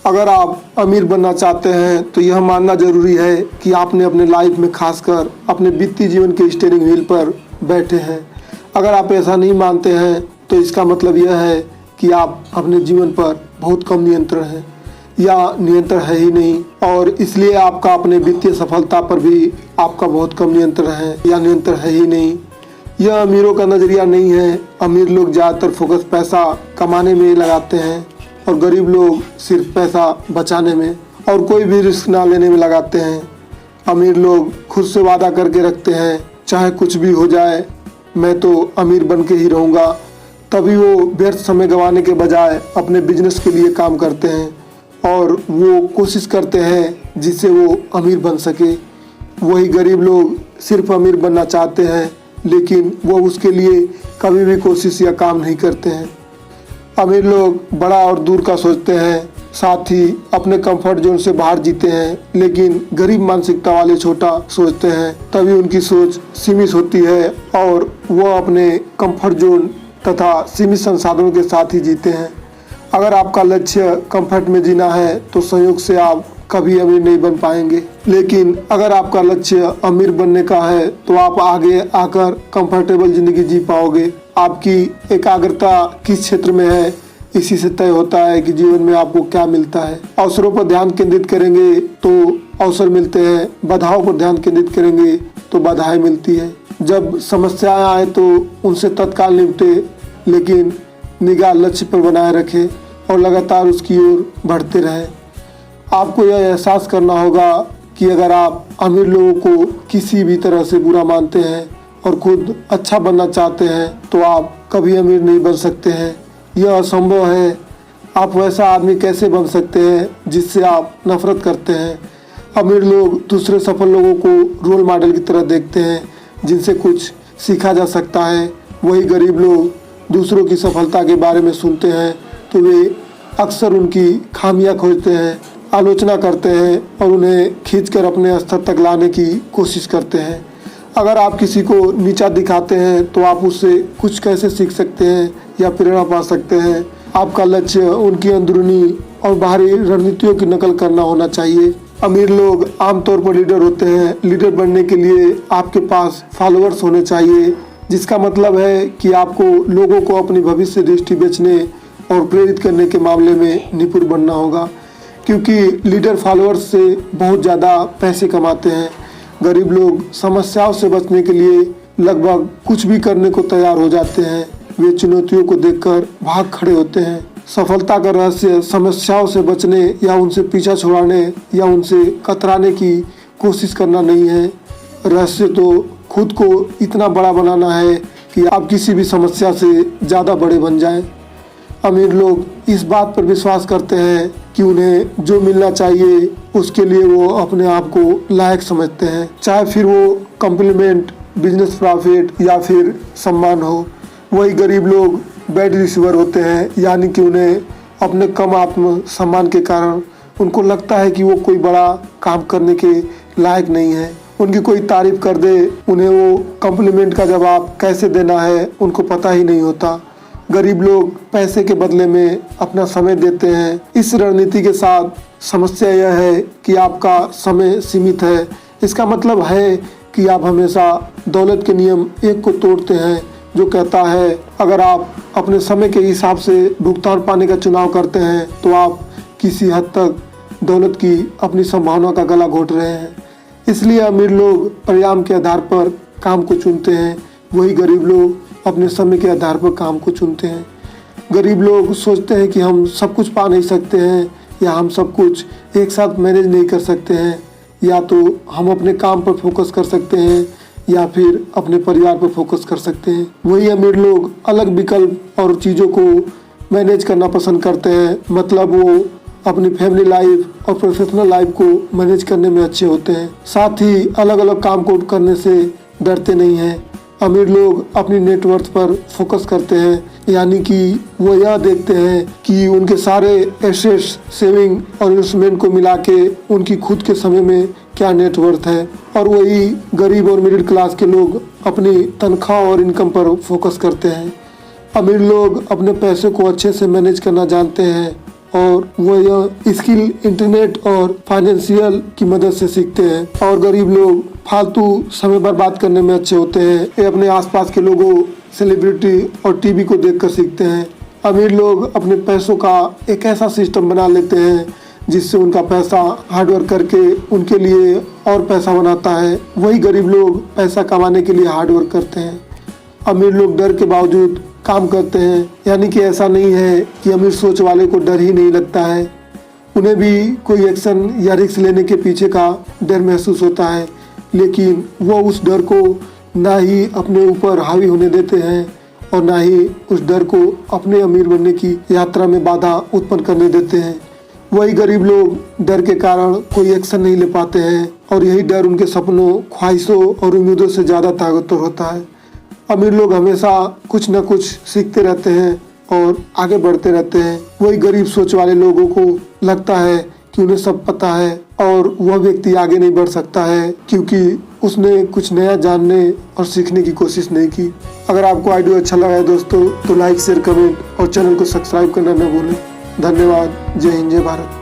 अगर आप अमीर बनना चाहते हैं तो यह मानना ज़रूरी है कि आपने अपने लाइफ में खासकर अपने वित्तीय जीवन के स्टीयरिंग व्हील पर बैठे हैं। अगर आप ऐसा नहीं मानते हैं तो इसका मतलब यह है कि आप अपने जीवन पर बहुत कम नियंत्रण है या नियंत्रण है ही नहीं, और इसलिए आपका अपने वित्तीय सफलता पर भी आपका बहुत कम नियंत्रण है या नियंत्रण है ही नहीं। यह अमीरों का नज़रिया नहीं है। अमीर लोग ज़्यादातर फोकस पैसा कमाने में लगाते हैं और गरीब लोग सिर्फ पैसा बचाने में और कोई भी रिस्क ना लेने में लगाते हैं। अमीर लोग खुद से वादा करके रखते हैं, चाहे कुछ भी हो जाए मैं तो अमीर बन के ही रहूँगा। तभी वो व्यर्थ समय गंवाने के बजाय अपने बिजनेस के लिए काम करते हैं और वो कोशिश करते हैं जिससे वो अमीर बन सके। वही गरीब लोग सिर्फ अमीर बनना चाहते हैं लेकिन वो उसके लिए कभी भी कोशिश या काम नहीं करते हैं। अमीर लोग बड़ा और दूर का सोचते हैं, साथ ही अपने कंफर्ट जोन से बाहर जीते हैं, लेकिन गरीब मानसिकता वाले छोटा सोचते हैं। तभी उनकी सोच सीमित होती है और वो अपने कंफर्ट जोन तथा सीमित संसाधनों के साथ ही जीते हैं। अगर आपका लक्ष्य कंफर्ट में जीना है तो संयोग से आप कभी अमीर नहीं बन पाएंगे, लेकिन अगर आपका लक्ष्य अमीर बनने का है तो आप आगे आकर कंफर्टेबल जिंदगी जी पाओगे। आपकी एकाग्रता किस क्षेत्र में है इसी से तय होता है कि जीवन में आपको क्या मिलता है। अवसरों पर ध्यान केंद्रित करेंगे तो अवसर मिलते हैं, बाधाओं पर ध्यान केंद्रित करेंगे तो बाधाएं मिलती है। जब समस्याएं आए तो उनसे तत्काल निपटे, लेकिन निगाह लक्ष्य पर बनाए रखें और लगातार उसकी ओर बढ़ते रहें। आपको यह एहसास करना होगा कि अगर आप अमीर लोगों को किसी भी तरह से बुरा मानते हैं और खुद अच्छा बनना चाहते हैं तो आप कभी अमीर नहीं बन सकते हैं। यह असंभव है। आप वैसा आदमी कैसे बन सकते हैं जिससे आप नफरत करते हैं। अमीर लोग दूसरे सफल लोगों को रोल मॉडल की तरह देखते हैं जिनसे कुछ सीखा जा सकता है। वही गरीब लोग दूसरों की सफलता के बारे में सुनते हैं तो वे अक्सर उनकी खामियां खोजते हैं, आलोचना करते हैं और उन्हें खींचकर अपने स्तर तक लाने की कोशिश करते हैं। अगर आप किसी को नीचा दिखाते हैं तो आप उससे कुछ कैसे सीख सकते हैं या प्रेरणा पा सकते हैं। आपका लक्ष्य उनकी अंदरूनी और बाहरी रणनीतियों की नकल करना होना चाहिए। अमीर लोग आमतौर पर लीडर होते हैं। लीडर बनने के लिए आपके पास फॉलोअर्स होने चाहिए, जिसका मतलब है कि आपको लोगों को अपनी भविष्य दृष्टि बेचने और प्रेरित करने के मामले में निपुण बनना होगा, क्योंकि लीडर फॉलोअर्स से बहुत ज़्यादा पैसे कमाते हैं। गरीब लोग समस्याओं से बचने के लिए लगभग कुछ भी करने को तैयार हो जाते हैं। वे चुनौतियों को देखकर भाग खड़े होते हैं। सफलता का रहस्य समस्याओं से बचने या उनसे पीछा छुड़ाने या उनसे कतराने की कोशिश करना नहीं है। रहस्य तो खुद को इतना बड़ा बनाना है कि आप किसी भी समस्या से ज़्यादा बड़े बन जाएं। अमीर लोग इस बात पर विश्वास करते हैं कि उन्हें जो मिलना चाहिए उसके लिए वो अपने आप को लायक समझते हैं, चाहे फिर वो कॉम्प्लीमेंट, बिजनेस प्रॉफिट या फिर सम्मान हो। वही गरीब लोग बैड रिसीवर होते हैं, यानी कि उन्हें अपने कम आत्म सम्मान के कारण उनको लगता है कि वो कोई बड़ा काम करने के लायक नहीं है। उनकी कोई तारीफ कर दे, उन्हें वो कॉम्प्लीमेंट का जवाब कैसे देना है उनको पता ही नहीं होता। गरीब लोग पैसे के बदले में अपना समय देते हैं। इस रणनीति के साथ समस्या यह है कि आपका समय सीमित है। इसका मतलब है कि आप हमेशा दौलत के नियम एक को तोड़ते हैं, जो कहता है अगर आप अपने समय के हिसाब से भुगतान पाने का चुनाव करते हैं तो आप किसी हद तक दौलत की अपनी संभावना का गला घोट रहे हैं। इसलिए अमीर लोग परिणाम के आधार पर काम को चुनते हैं, वही गरीब लोग अपने समय के आधार पर काम को चुनते हैं। गरीब लोग सोचते हैं कि हम सब कुछ पा नहीं सकते हैं या हम सब कुछ एक साथ मैनेज नहीं कर सकते हैं, या तो हम अपने काम पर फोकस कर सकते हैं या फिर अपने परिवार पर फोकस कर सकते हैं। वही अमीर लोग अलग विकल्प और चीज़ों को मैनेज करना पसंद करते हैं, मतलब वो अपनी फैमिली लाइफ और प्रोफेशनल लाइफ को मैनेज करने में अच्छे होते हैं। साथ ही अलग अलग काम को करने से डरते नहीं हैं। अमीर लोग अपनी नेटवर्थ पर फोकस करते हैं, यानी कि वो यह देखते हैं कि उनके सारे एसेट्स, सेविंग और इन्वेस्टमेंट को मिला के उनकी खुद के समय में क्या नेटवर्थ है। और वही गरीब और मिडिल क्लास के लोग अपनी तनख्वाह और इनकम पर फोकस करते हैं। अमीर लोग अपने पैसे को अच्छे से मैनेज करना जानते हैं और वो यह स्किल इंटरनेट और फाइनेंशियल की मदद से सीखते हैं। और गरीब लोग फालतू समय बर्बाद करने में अच्छे होते हैं। ये अपने आसपास के लोगों, सेलिब्रिटी और टीवी को देखकर सीखते हैं। अमीर लोग अपने पैसों का एक ऐसा सिस्टम बना लेते हैं जिससे उनका पैसा हार्डवर्क करके उनके लिए और पैसा बनाता है। वही गरीब लोग पैसा कमाने के लिए हार्डवर्क करते हैं। अमीर लोग डर के बावजूद काम करते हैं, यानी कि ऐसा नहीं है कि अमीर सोच वाले को डर ही नहीं लगता है। उन्हें भी कोई एक्शन या रिस्क लेने के पीछे का डर महसूस होता है, लेकिन वो उस डर को ना ही अपने ऊपर हावी होने देते हैं और ना ही उस डर को अपने अमीर बनने की यात्रा में बाधा उत्पन्न करने देते हैं। वही गरीब लोग डर के कारण कोई एक्शन नहीं ले पाते हैं और यही डर उनके सपनों, ख्वाहिशों और उम्मीदों से ज़्यादा ताकतवर होता है। अमीर लोग हमेशा कुछ न कुछ सीखते रहते हैं और आगे बढ़ते रहते हैं। वही गरीब सोच वाले लोगों को लगता है कि उन्हें सब पता है और वह व्यक्ति आगे नहीं बढ़ सकता है क्योंकि उसने कुछ नया जानने और सीखने की कोशिश नहीं की। अगर आपको वीडियो अच्छा लगा है दोस्तों तो लाइक, शेयर, कमेंट और चैनल को सब्सक्राइब करना न भूलें। धन्यवाद। जय हिंद, जय भारत।